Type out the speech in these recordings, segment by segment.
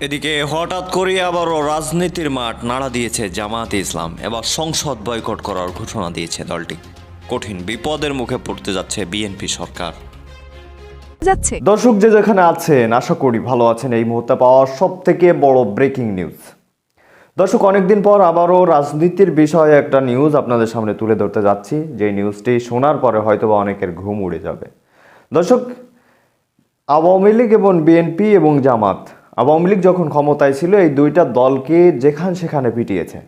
এদিকে হঠাৎ করে আবারও রাজনীতির মাঠ নাড়া দিয়েছে জামায়াতে ইসলাম। এবার সংসদ বয়কট করার ঘোষণা দিয়েছে দলটি। কঠিন বিপদের মুখে পড়তে যাচ্ছে বিএনপি সরকার। যাচ্ছে দর্শক যে যেখানে আছেন আশা করি ভালো আছেন। এই মুহূর্তে পাওয়া সব থেকে বড় ব্রেকিং নিউজ। দর্শক অনেকদিন পর আবারও রাজনীতির বিষয়ে একটা নিউজ আপনাদের সামনে তুলে ধরতে যাচ্ছি, যে নিউজটি শোনার পরে হয়তোবা অনেকের ঘুম উড়ে যাবে। দর্শক, আওয়ামী লীগ এবং বিএনপি এবং জামাত, আওয়ামী লীগ যখন ক্ষমতায় ছিল এই দুইটা দলকে সেখানে পিটিয়েছে,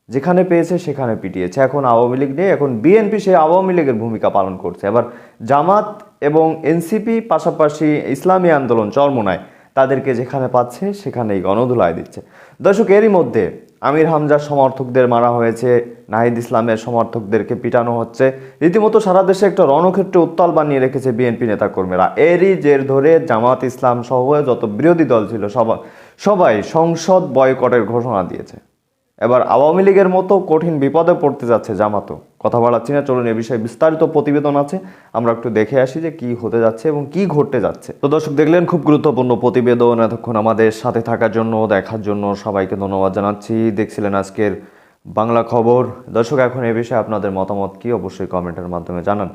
যেখানে পেয়েছে সেখানে পিটিয়েছে। এখন আওয়ামী লীগ নেই, এখন বিএনপি সেই আওয়ামী লীগের ভূমিকা পালন করছে। এবার জামাত এবং এনসিপি পাশাপাশি ইসলামী আন্দোলন চরমোনাই তাদেরকে যেখানে পাচ্ছে সেখানেই গণধুলায় দিচ্ছে। দর্শক, এরই মধ্যে আমির হামজার সমর্থকদের মারা হয়েছে, নাহিদ ইসলামের সমর্থকদেরকে পিটানো হচ্ছে। রীতিমতো সারা দেশে একটা রণক্ষেত্রে উত্তাল বানিয়ে রেখেছে বিএনপি নেতাকর্মীরা। এরই জের ধরে জামাত ইসলাম সহ যত বিরোধী দল ছিল সবাই সংসদ বয়কটের ঘোষণা দিয়েছে। এবার আওয়ামী লীগের মতো কঠিন বিপদে পড়তে যাচ্ছে জামাতও। কথা বাড়াচ্ছি না, চলুন এ বিষয়ে বিস্তারিত প্রতিবেদন আছে, আমরা একটু দেখে আসি যে কি হতে যাচ্ছে এবং কি ঘটতে যাচ্ছে। তো দর্শক, দেখলেন খুব গুরুত্বপূর্ণ প্রতিবেদন। এতক্ষণ আমাদের সাথে থাকার জন্য, দেখার জন্য সবাইকে ধন্যবাদ জানাচ্ছি। দেখছিলেন আজকের বাংলা খবর। দর্শক, এখন এ বিষয়ে আপনাদের মতামত কি অবশ্যই কমেন্টের মাধ্যমে জানান।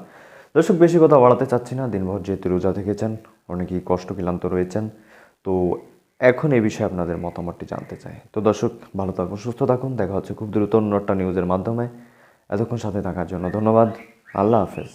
দর্শক, বেশি কথা বাড়াতে চাচ্ছি না, দিনভর যেহেতু রোজা থেকেছেন, অনেকেই কষ্ট ক্লান্ত রয়েছেন, তো এখন এই বিষয়ে আপনাদের মতামতটি জানতে চাই। তো দর্শক, ভালো থাকুন, সুস্থ থাকুন। দেখা হচ্ছে খুব দ্রুত অন্য একটা নিউজের মাধ্যমে। এতক্ষণ সাথে থাকার জন্য ধন্যবাদ। আল্লাহ হাফেজ।